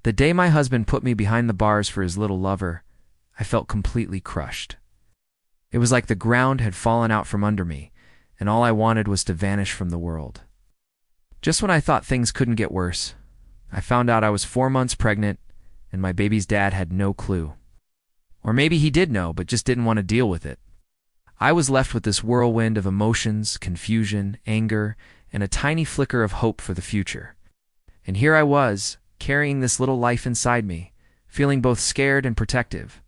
The day my husband put me behind the bars for his little lover, I felt completely crushed. It was like the ground had fallen out from under me, and all I wanted was to vanish from the world. Just when I thought things couldn't get worse, I found out I was 4 months pregnant, and my baby's dad had no clue. Or maybe he did know, but just didn't want to deal with it. I was left with this whirlwind of emotions, confusion, anger, and a tiny flicker of hope for the future. And here I was, carrying this little life inside me, feeling both scared and protective.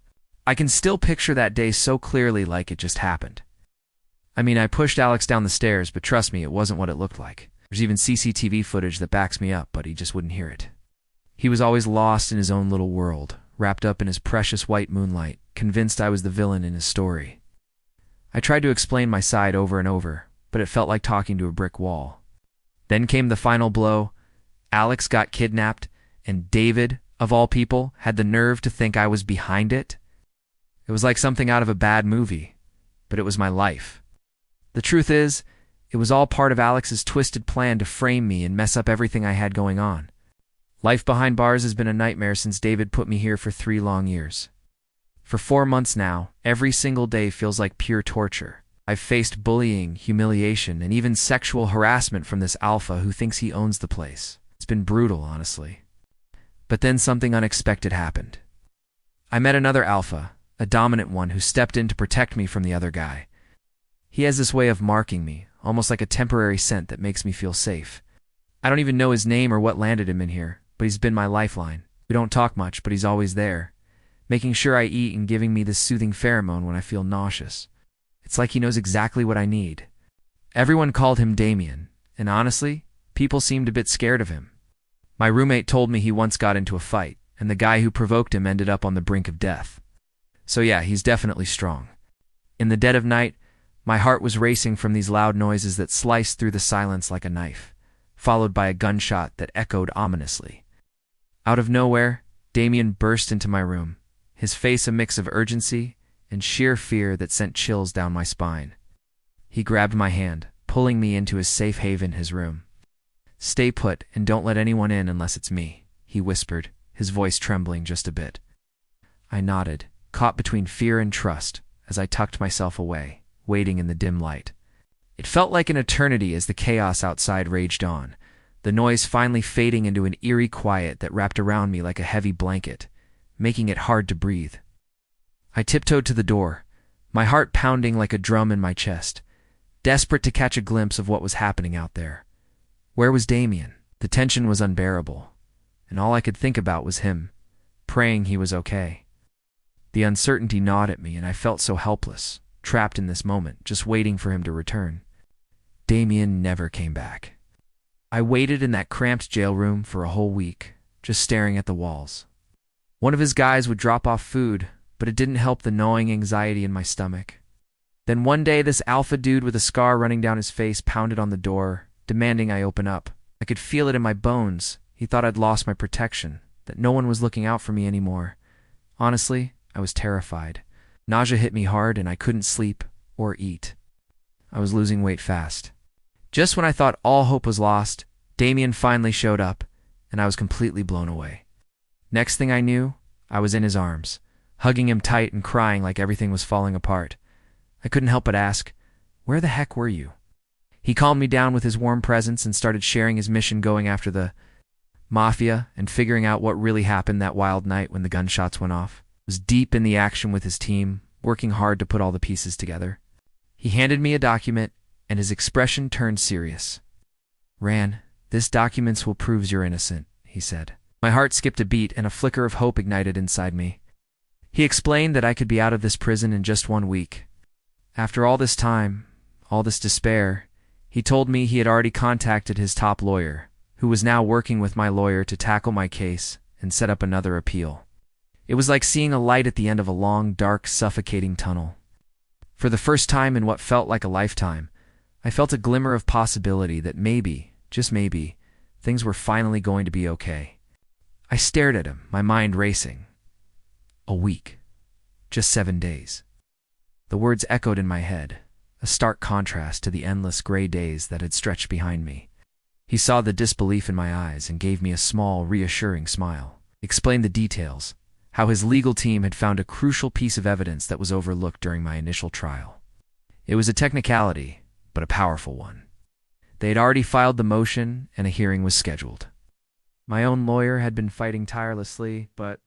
I can still picture that day so clearly, like it just happened. I mean, I pushed Alex down the stairs, but trust me, it wasn't what it looked like. There's even CCTV footage that backs me up, but he just wouldn't hear it. He was always lost in his own little world, wrapped up in his precious white moonlight, convinced I was the villain in his story. I tried to explain my side over and over, but it felt like talking to a brick wall. Then came the final blow. Alex got kidnapped, and David, of all people, had the nerve to think I was behind it. It was like something out of a bad movie, but it was my life. The truth is, it was all part of Alex's twisted plan to frame me and mess up everything I had going on. Life behind bars has been a nightmare since David put me here for 3 long years. For 4 months now, every single day feels like pure torture. I've faced bullying, humiliation, and even sexual harassment from this alpha who thinks he owns the place. It's been brutal, honestly. But then something unexpected happened. I met another alpha, a dominant one who stepped in to protect me from the other guy. He has this way of marking me, almost like a temporary scent that makes me feel safe. I don't even know his name or what landed him in here, but he's been my lifeline. We don't talk much, but he's always there, making sure I eat and giving me this soothing pheromone when I feel nauseous. It's like he knows exactly what I need. Everyone called him Damian, and honestly, people seemed a bit scared of him. My roommate told me he once got into a fight, and the guy who provoked him ended up on the brink of death. So yeah, he's definitely strong. In the dead of night, my heart was racing from these loud noises that sliced through the silence like a knife, followed by a gunshot that echoed ominously. Out of nowhere, Damian burst into my room, his face a mix of urgency and sheer fear that sent chills down my spine. He grabbed my hand, pulling me into his safe haven, his room. "Stay put and don't let anyone in unless it's me," he whispered, his voice trembling just a bit. I nodded, caught between fear and trust, as I tucked myself away, waiting in the dim light. It felt like an eternity as the chaos outside raged on, the noise finally fading into an eerie quiet that wrapped around me like a heavy blanket, making it hard to breathe. I tiptoed to the door, my heart pounding like a drum in my chest, desperate to catch a glimpse of what was happening out there. Where was Damian? The tension was unbearable, and all I could think about was him, praying he was okay. The uncertainty gnawed at me, and I felt so helpless, trapped in this moment, just waiting for him to return. Damian never came back. I waited in that cramped jail room for a whole week, just staring at the walls. One of his guys would drop off food, but it didn't help the gnawing anxiety in my stomach. Then one day, this alpha dude with a scar running down his face pounded on the door, demanding I open up. I could feel it in my bones. He thought I'd lost my protection, that no one was looking out for me anymore. Honestly, I was terrified. Nausea hit me hard, and I couldn't sleep or eat. I was losing weight fast. Just when I thought all hope was lost, Damian finally showed up, and I was completely blown away. Next thing I knew, I was in his arms, hugging him tight and crying like everything was falling apart. I couldn't help but ask, "Where the heck were you?" He calmed me down with his warm presence and started sharing his mission going after the mafia and figuring out what really happened that wild night when the gunshots went off. I was deep in the action with his team, working hard to put all the pieces together. He handed me a document, and his expression turned serious. "Ran, this document will prove you're innocent," he said. My heart skipped a beat, and a flicker of hope ignited inside me. He explained that I could be out of this prison in just 1 week. After all this time, all this despair, he told me he had already contacted his top lawyer, who was now working with my lawyer to tackle my case and set up another appeal. It was like seeing a light at the end of a long, dark, suffocating tunnel. For the first time in what felt like a lifetime, I felt a glimmer of possibility that maybe, just maybe, things were finally going to be okay. I stared at him, my mind racing. A week. Just 7 days. The words echoed in my head, a stark contrast to the endless gray days that had stretched behind me. He saw the disbelief in my eyes and gave me a small, reassuring smile. explained the details, how his legal team had found a crucial piece of evidence that was overlooked during my initial trial. It was a technicality, but a powerful one. They had already filed the motion, and a hearing was scheduled. My own lawyer had been fighting tirelessly, but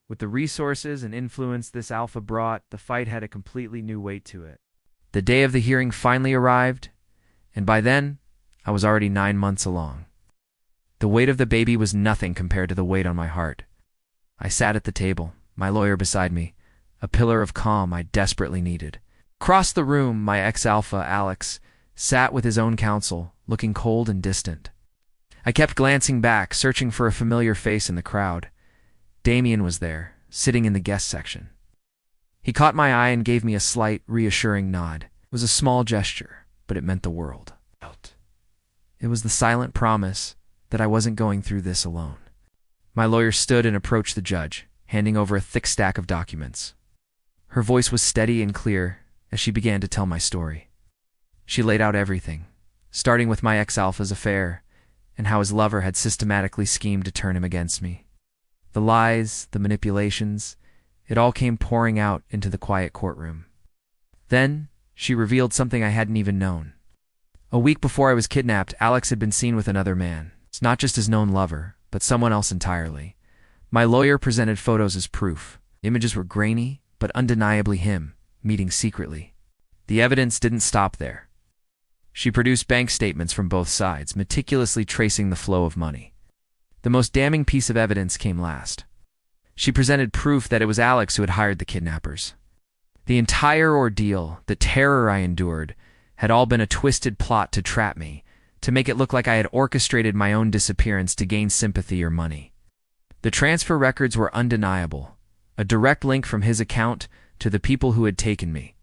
with the resources and influence this alpha brought, the fight had a completely new weight to it. The day of the hearing finally arrived, and by then, I was already 9 months along. The weight of the baby was nothing compared to the weight on my heart. I sat at the table, my lawyer beside me, a pillar of calm I desperately needed. Across the room, my ex-alpha, Alex, sat with his own counsel, looking cold and distant. I kept glancing back, searching for a familiar face in the crowd. Damian was there, sitting in the guest section. He caught my eye and gave me a slight, reassuring nod. It was a small gesture, but it meant the world. It was the silent promise that I wasn't going through this alone. My lawyer stood and approached the judge, handing over a thick stack of documents. Her voice was steady and clear as she began to tell my story. She laid out everything, starting with my ex-alpha's affair and how his lover had systematically schemed to turn him against me. The lies, the manipulations, it all came pouring out into the quiet courtroom. Then, she revealed something I hadn't even known. A week before I was kidnapped, Alex had been seen with another man. It's not just his known lover, but someone else entirely. My lawyer presented photos as proof. The images were grainy, but undeniably him, meeting secretly. The evidence didn't stop there. She produced bank statements from both sides, meticulously tracing the flow of money. The most damning piece of evidence came last. She presented proof that it was Alex who had hired the kidnappers. The entire ordeal, the terror I endured, had all been a twisted plot to trap me, to make it look like I had orchestrated my own disappearance to gain sympathy or money. The transfer records were undeniable, a direct link from his account to the people who had taken me.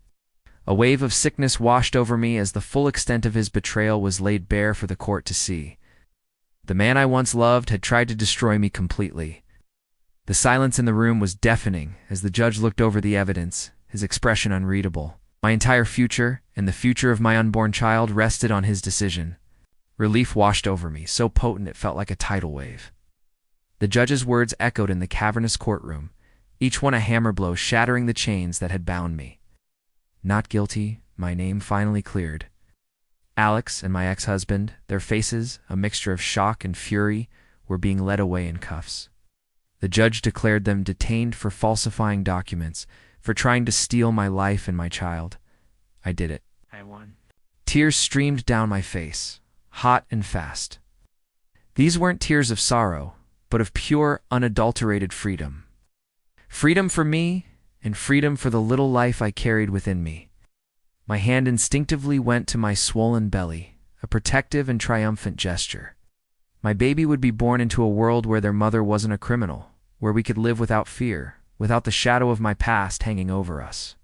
A wave of sickness washed over me as the full extent of his betrayal was laid bare for the court to see. The man I once loved had tried to destroy me completely. The silence in the room was deafening as the judge looked over the evidence, his expression unreadable. My entire future and the future of my unborn child rested on his decision. Relief washed over me, so potent it felt like a tidal wave. The judge's words echoed in the cavernous courtroom, each one a hammer blow shattering the chains that had bound me. Not guilty, my name finally cleared. Alex and my ex-husband, their faces, a mixture of shock and fury, were being led away in cuffs. The judge declared them detained for falsifying documents, for trying to steal my life and my child. I did it. I won. Tears streamed down my face, hot and fast. These weren't tears of sorrow, but of pure, unadulterated freedom. Freedom for me, and freedom for the little life I carried within me. My hand instinctively went to my swollen belly, a protective and triumphant gesture. My baby would be born into a world where their mother wasn't a criminal, where we could live without fear, without the shadow of my past hanging over us.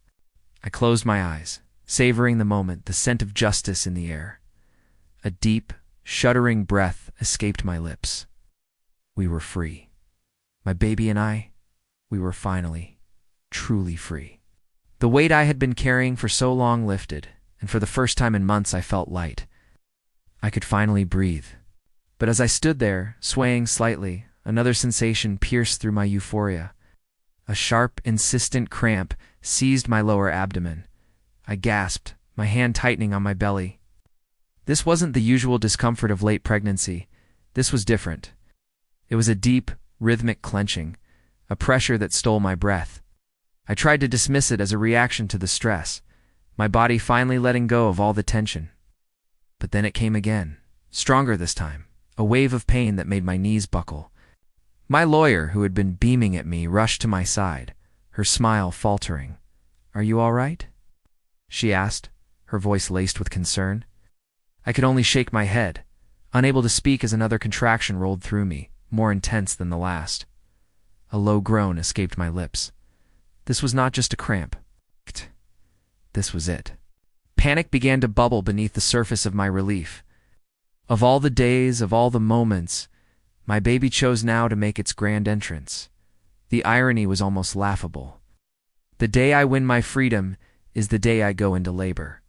I closed my eyes, savoring the moment, the scent of justice in the air. A deep, shuddering breath escaped my lips. We were free. My baby and I, we were finally, truly free. The weight I had been carrying for so long lifted, and for the first time in months I felt light. I could finally breathe. But as I stood there, swaying slightly, another sensation pierced through my euphoria. A sharp, insistent cramp seized my lower abdomen. I gasped, my hand tightening on my belly. This wasn't the usual discomfort of late pregnancy. This was different. It was a deep, rhythmic clenching, a pressure that stole my breath. I tried to dismiss it as a reaction to the stress, my body finally letting go of all the tension. But then it came again, stronger this time, a wave of pain that made my knees buckle. My lawyer, who had been beaming at me, rushed to my side, her smile faltering. "Are you all right?" she asked, her voice laced with concern. I could only shake my head, unable to speak as another contraction rolled through me, more intense than the last. A low groan escaped my lips. This was not just a cramp. This was it. Panic began to bubble beneath the surface of my relief. Of all the days, of all the moments, my baby chose now to make its grand entrance. The irony was almost laughable. The day I win my freedom is the day I go into labor.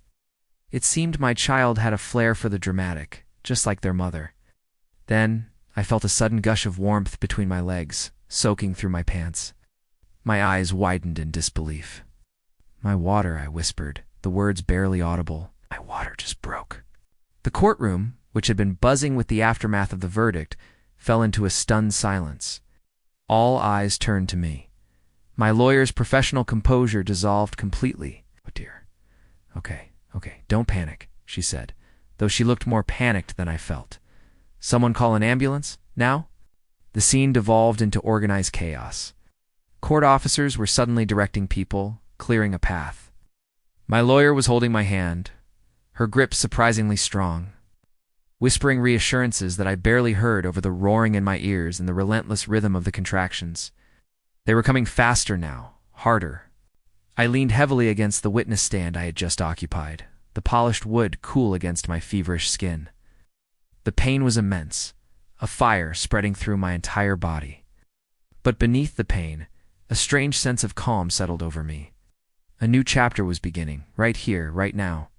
It seemed my child had a flair for the dramatic, just like their mother. Then I felt a sudden gush of warmth between my legs, soaking through my pants. My eyes widened in disbelief. "My water," I whispered, the words barely audible. "My water just broke." The courtroom, which had been buzzing with the aftermath of the verdict, fell into a stunned silence. All eyes turned to me. My lawyer's professional composure dissolved completely. "Oh dear. Okay, don't panic," she said, though she looked more panicked than I felt. "Someone call an ambulance? Now?" The scene devolved into organized chaos. Court officers were suddenly directing people, clearing a path. My lawyer was holding my hand, her grip surprisingly strong, whispering reassurances that I barely heard over the roaring in my ears and the relentless rhythm of the contractions. They were coming faster now, harder. I leaned heavily against the witness stand I had just occupied, the polished wood cool against my feverish skin. The pain was immense, a fire spreading through my entire body. But beneath the pain, a strange sense of calm settled over me. A new chapter was beginning, right here, right now.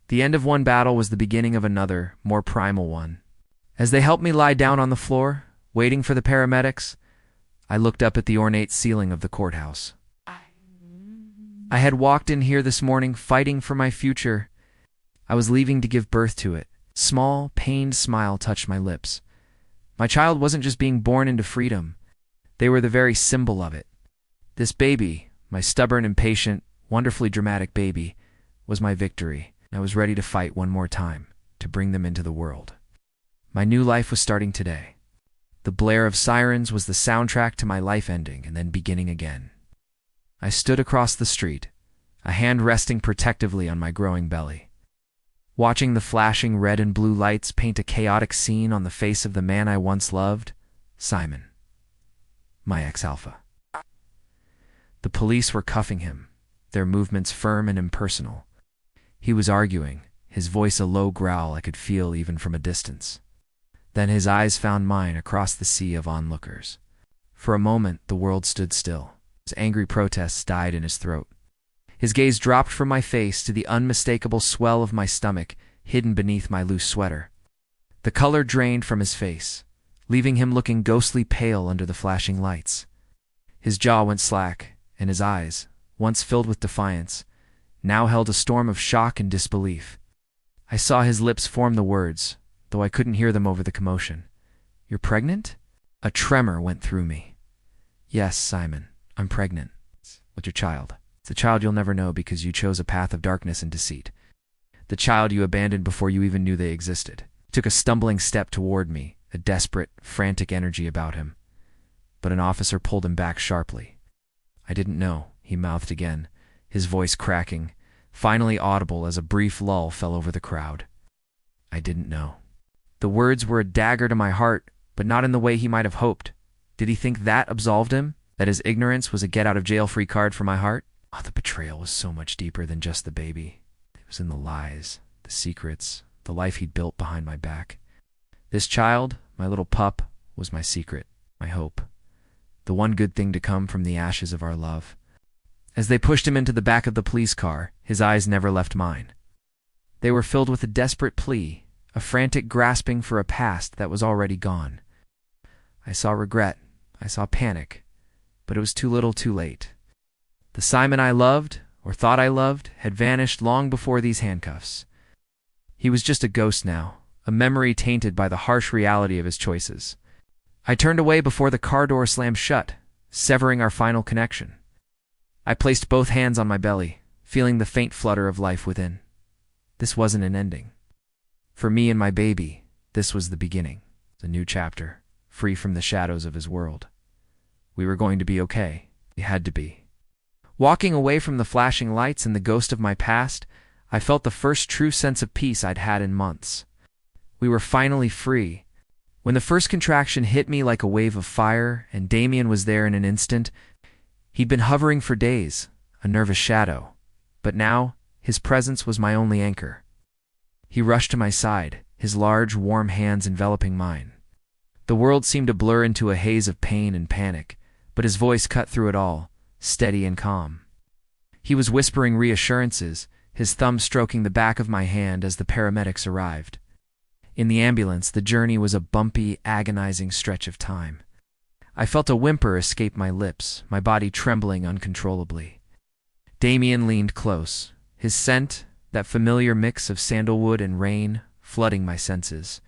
The end of one battle was the beginning of another, more primal one. As they helped me lie down on the floor, waiting for the paramedics, I looked up at the ornate ceiling of the courthouse. I had walked in here this morning fighting for my future. I was leaving to give birth to it. Small, pained smile touched my lips. My child wasn't just being born into freedom. They were the very symbol of it. This baby, my stubborn, impatient, wonderfully dramatic baby, was my victory. I was ready to fight one more time, to bring them into the world. My new life was starting today. The blare of sirens was the soundtrack to my life ending and then beginning again. I stood across the street, a hand resting protectively on my growing belly. Watching the flashing red and blue lights paint a chaotic scene on the face of the man I once loved, Simon, my ex-alpha. The police were cuffing him, their movements firm and impersonal. He was arguing, his voice a low growl I could feel even from a distance. Then his eyes found mine across the sea of onlookers. For a moment, the world stood still. His angry protests died in his throat. His gaze dropped from my face to the unmistakable swell of my stomach, hidden beneath my loose sweater. The color drained from his face, leaving him looking ghostly pale under the flashing lights. His jaw went slack, and his eyes, once filled with defiance, now held a storm of shock and disbelief. I saw his lips form the words, though I couldn't hear them over the commotion. "You're pregnant?" A tremor went through me. "Yes, Simon, I'm pregnant. With your child. It's a child you'll never know because you chose a path of darkness and deceit. The child you abandoned before you even knew they existed." He took a stumbling step toward me, a desperate, frantic energy about him. But an officer pulled him back sharply. "I didn't know," he mouthed again, his voice cracking, finally audible as a brief lull fell over the crowd. "I didn't know." The words were a dagger to my heart, but not in the way he might have hoped. Did he think that absolved him? That his ignorance was a get-out-of-jail-free card for my heart? Oh, the betrayal was so much deeper than just the baby. It was in the lies, the secrets, the life he'd built behind my back. This child, my little pup, was my secret, my hope. The one good thing to come from the ashes of our love. As they pushed him into the back of the police car, his eyes never left mine. They were filled with a desperate plea, a frantic grasping for a past that was already gone. I saw regret, I saw panic, but it was too little too late. The Simon I loved, or thought I loved, had vanished long before these handcuffs. He was just a ghost now, a memory tainted by the harsh reality of his choices. I turned away before the car door slammed shut, severing our final connection. I placed both hands on my belly, feeling the faint flutter of life within. This wasn't an ending. For me and my baby, this was the beginning, a new chapter, free from the shadows of his world. We were going to be okay. We had to be. Walking away from the flashing lights and the ghost of my past, I felt the first true sense of peace I'd had in months. We were finally free. When the first contraction hit me like a wave of fire, and Damian was there in an instant, he'd been hovering for days, a nervous shadow. But now, his presence was my only anchor. He rushed to my side, his large, warm hands enveloping mine. The world seemed to blur into a haze of pain and panic, but his voice cut through it all, steady and calm. He was whispering reassurances, his thumb stroking the back of my hand as the paramedics arrived. In the ambulance, the journey was a bumpy, agonizing stretch of time. I felt a whimper escape my lips, my body trembling uncontrollably. Damian leaned close, his scent, that familiar mix of sandalwood and rain, flooding my senses.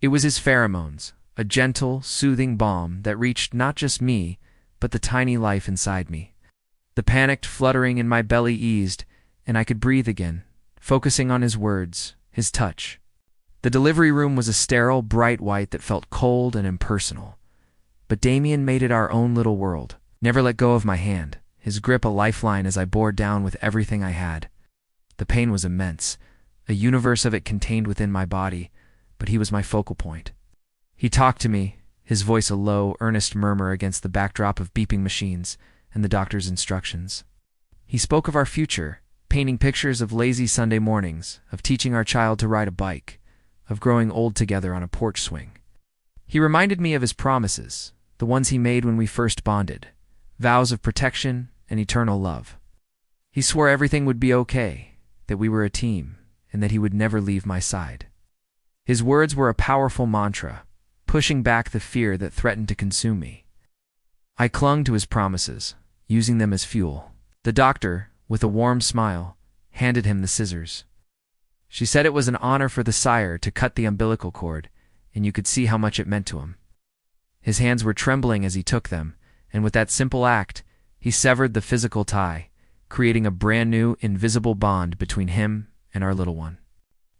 It was his pheromones, a gentle, soothing balm that reached not just me, but the tiny life inside me. The panicked fluttering in my belly eased, and I could breathe again, focusing on his words, his touch. The delivery room was a sterile, bright white that felt cold and impersonal. But Damian made it our own little world, never let go of my hand, his grip a lifeline as I bore down with everything I had. The pain was immense, a universe of it contained within my body, but he was my focal point. He talked to me, his voice a low, earnest murmur against the backdrop of beeping machines and the doctor's instructions. He spoke of our future, painting pictures of lazy Sunday mornings, of teaching our child to ride a bike, of growing old together on a porch swing. He reminded me of his promises, the ones he made when we first bonded, vows of protection and eternal love. He swore everything would be okay, that we were a team, and that he would never leave my side. His words were a powerful mantra, pushing back the fear that threatened to consume me. I clung to his promises, using them as fuel. The doctor, with a warm smile, handed him the scissors. She said it was an honor for the sire to cut the umbilical cord, and you could see how much it meant to him. His hands were trembling as he took them, and with that simple act, he severed the physical tie, creating a brand new, invisible bond between him and our little one.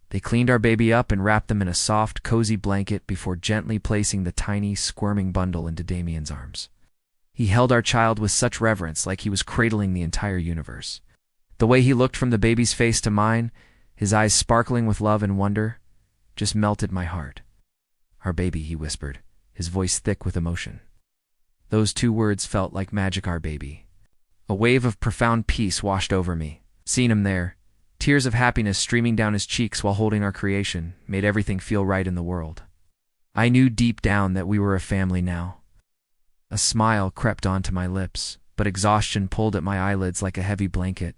They cleaned our baby up and wrapped them in a soft, cozy blanket before gently placing the tiny, squirming bundle into Damian's arms. He held our child with such reverence, like he was cradling the entire universe. The way he looked from the baby's face to mine, his eyes sparkling with love and wonder, just melted my heart. "Our baby," he whispered, his voice thick with emotion. Those two words felt like magic, our baby. A wave of profound peace washed over me. Seeing him there, tears of happiness streaming down his cheeks while holding our creation, made everything feel right in the world. I knew deep down that we were a family now. A smile crept onto my lips, but exhaustion pulled at my eyelids like a heavy blanket.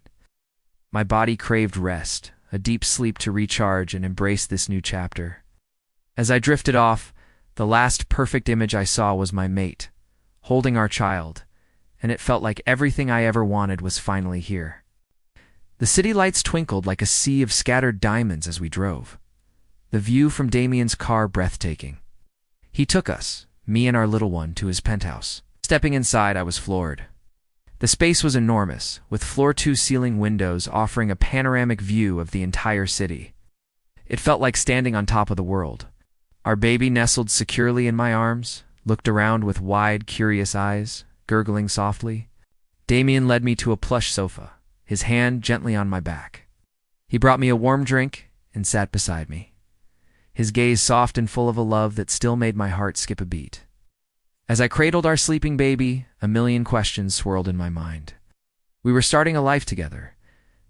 My body craved rest, a deep sleep to recharge and embrace this new chapter. As I drifted off, the last perfect image I saw was my mate, holding our child, and it felt like everything I ever wanted was finally here. The city lights twinkled like a sea of scattered diamonds as we drove. The view from Damian's car breathtaking. He took us, me and our little one, to his penthouse. Stepping inside, I was floored. The space was enormous, with floor-to-ceiling windows offering a panoramic view of the entire city. It felt like standing on top of the world. Our baby nestled securely in my arms, looked around with wide, curious eyes, gurgling softly. Damian led me to a plush sofa, his hand gently on my back. He brought me a warm drink and sat beside me, his gaze soft and full of a love that still made my heart skip a beat. As I cradled our sleeping baby, a million questions swirled in my mind. We were starting a life together,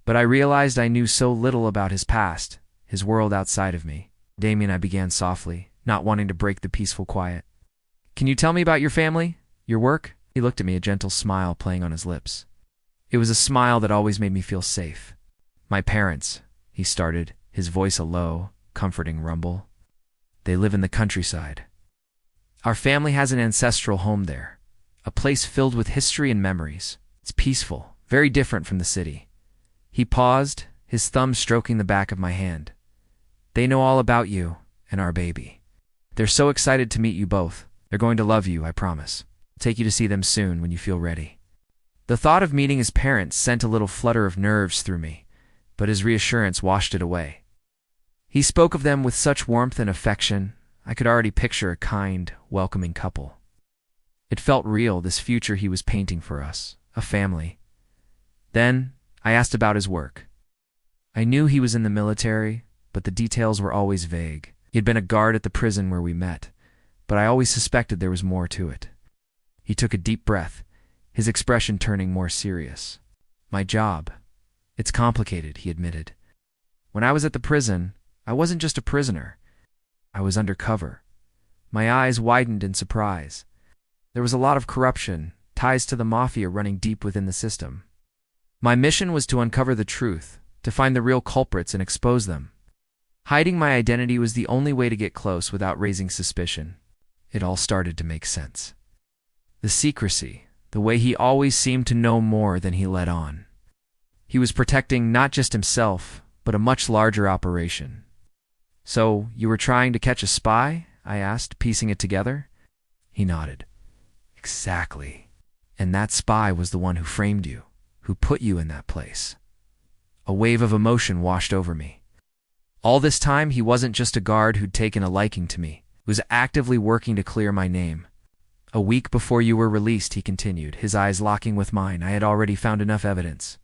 but I realized I knew so little about his past, his world outside of me. "Damian," I began softly, not wanting to break the peaceful quiet. "Can you tell me about your family, your work?" He looked at me, a gentle smile playing on his lips. It was a smile that always made me feel safe. "My parents," he started, his voice a low, comforting rumble. "They live in the countryside. Our family has an ancestral home there, a place filled with history and memories. It's peaceful, very different from the city." He paused, his thumb stroking the back of my hand. "They know all about you and our baby. They're so excited to meet you both. They're going to love you, I promise. I'll take you to see them soon when you feel ready." The thought of meeting his parents sent a little flutter of nerves through me, but his reassurance washed it away. He spoke of them with such warmth and affection, I could already picture a kind, welcoming couple. It felt real, this future he was painting for us, a family. Then, I asked about his work. I knew he was in the military, but the details were always vague. He had been a guard at the prison where we met, but I always suspected there was more to it. He took a deep breath, his expression turning more serious. "My job. It's complicated," he admitted. "When I was at the prison, I wasn't just a prisoner. I was undercover." My eyes widened in surprise. There was a lot of corruption, ties to the mafia running deep within the system. My mission was to uncover the truth, to find the real culprits and expose them. Hiding my identity was the only way to get close without raising suspicion. It all started to make sense. The secrecy, the way he always seemed to know more than he let on. He was protecting not just himself, but a much larger operation. "So, you were trying to catch a spy?" I asked, piecing it together. He nodded. "Exactly. And that spy was the one who framed you, who put you in that place." A wave of emotion washed over me. All this time, he wasn't just a guard who'd taken a liking to me. He was actively working to clear my name. "A week before you were released," he continued, his eyes locking with mine, "I had already found enough evidence.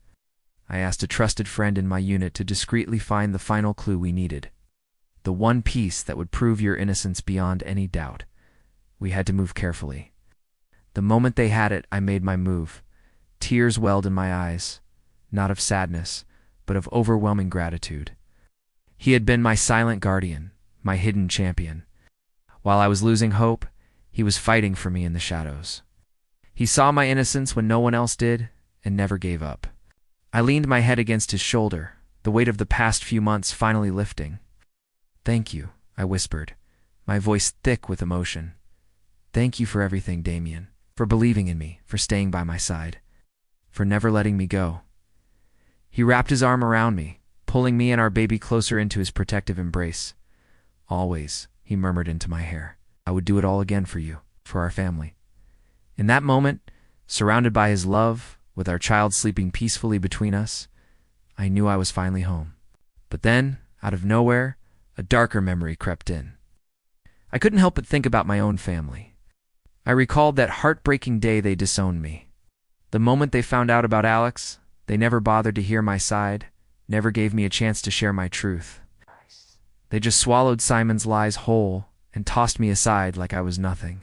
I asked a trusted friend in my unit to discreetly find the final clue we needed. The one piece that would prove your innocence beyond any doubt. We had to move carefully. The moment they had it, I made my move. Tears welled in my eyes, not of sadness, but of overwhelming gratitude. He had been my silent guardian, my hidden champion. While I was losing hope, he was fighting for me in the shadows. He saw my innocence when no one else did, and never gave up. I leaned my head against his shoulder, the weight of the past few months finally lifting. "Thank you," I whispered, my voice thick with emotion. "Thank you for everything, Damian, for believing in me, for staying by my side, for never letting me go." He wrapped his arm around me, pulling me and our baby closer into his protective embrace. "Always," he murmured into my hair, "I would do it all again for you, for our family." In that moment, surrounded by his love, with our child sleeping peacefully between us, I knew I was finally home. But then, out of nowhere, a darker memory crept in. I couldn't help but think about my own family. I recalled that heartbreaking day they disowned me. The moment they found out about Alex, they never bothered to hear my side, never gave me a chance to share my truth. They just swallowed Simon's lies whole and tossed me aside like I was nothing.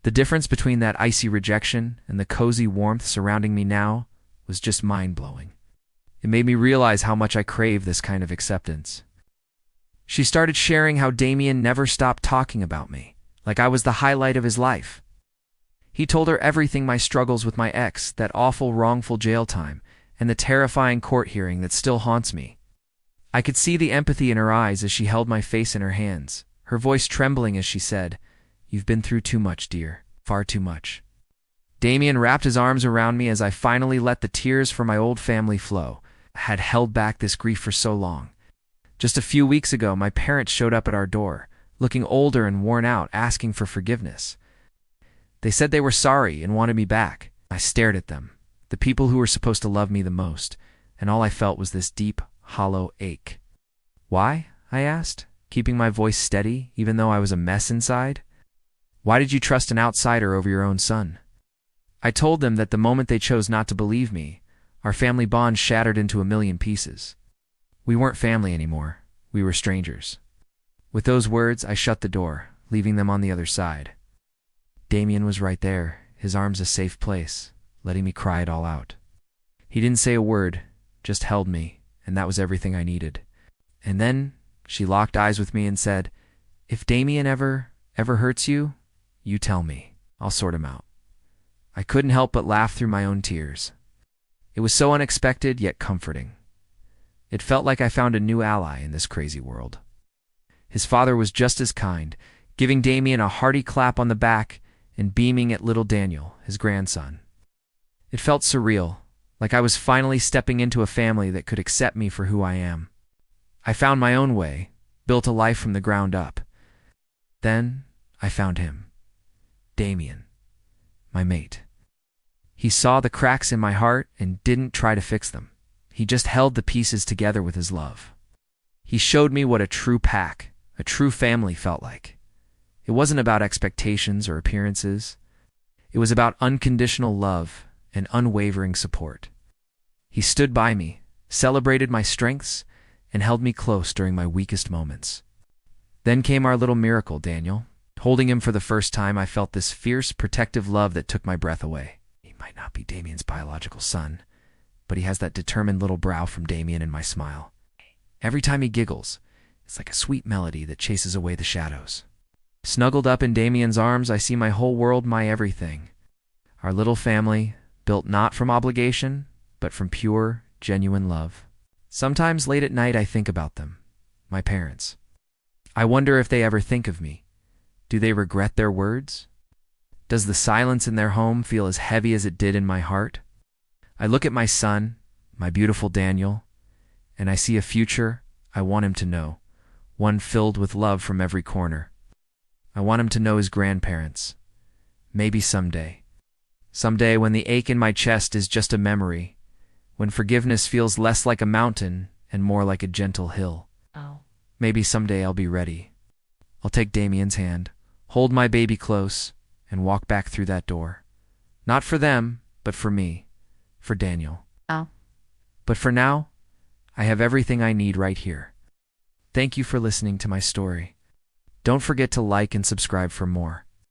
The difference between that icy rejection and the cozy warmth surrounding me now was just mind-blowing. It made me realize how much I crave this kind of acceptance. She started sharing how Damian never stopped talking about me, like I was the highlight of his life. He told her everything: my struggles with my ex, that awful wrongful jail time, and the terrifying court hearing that still haunts me. I could see the empathy in her eyes as she held my face in her hands, her voice trembling as she said, "You've been through too much, dear, far too much." Damian wrapped his arms around me as I finally let the tears for my old family flow. I had held back this grief for so long. Just a few weeks ago, my parents showed up at our door, looking older and worn out, asking for forgiveness. They said they were sorry and wanted me back. I stared at them, the people who were supposed to love me the most, and all I felt was this deep, hollow ache. "Why?" I asked, keeping my voice steady even though I was a mess inside. "Why did you trust an outsider over your own son?" I told them that the moment they chose not to believe me, our family bond shattered into a million pieces. We weren't family anymore. We were strangers. With those words, I shut the door, leaving them on the other side. Damian was right there, his arms a safe place, letting me cry it all out. He didn't say a word, just held me, and that was everything I needed. And then she locked eyes with me and said, "If Damian ever hurts you, you tell me. I'll sort him out." I couldn't help but laugh through my own tears. It was so unexpected yet comforting. It felt like I found a new ally in this crazy world. His father was just as kind, giving Damian a hearty clap on the back and beaming at little Daniel, his grandson. It felt surreal, like I was finally stepping into a family that could accept me for who I am. I found my own way, built a life from the ground up. Then I found him. Damian, my mate. He saw the cracks in my heart and didn't try to fix them. He just held the pieces together with his love. He showed me what a true pack, a true family felt like. It wasn't about expectations or appearances. It was about unconditional love and unwavering support. He stood by me, celebrated my strengths, and held me close during my weakest moments. Then came our little miracle, Daniel. Holding him for the first time, I felt this fierce, protective love that took my breath away. He might not be Damian's biological son, but he has that determined little brow from Damian and my smile. Every time he giggles, it's like a sweet melody that chases away the shadows. Snuggled up in Damian's arms, I see my whole world, my everything. Our little family, built not from obligation, but from pure, genuine love. Sometimes late at night I think about them, my parents. I wonder if they ever think of me. Do they regret their words? Does the silence in their home feel as heavy as it did in my heart? I look at my son, my beautiful Daniel, and I see a future I want him to know, one filled with love from every corner. I want him to know his grandparents. Maybe someday. Someday when the ache in my chest is just a memory, when forgiveness feels less like a mountain and more like a gentle hill. Oh. Maybe someday I'll be ready. I'll take Damian's hand, hold my baby close, and walk back through that door. Not for them, but for me, for Daniel. Oh. But for now, I have everything I need right here. Thank you for listening to my story. Don't forget to like and subscribe for more.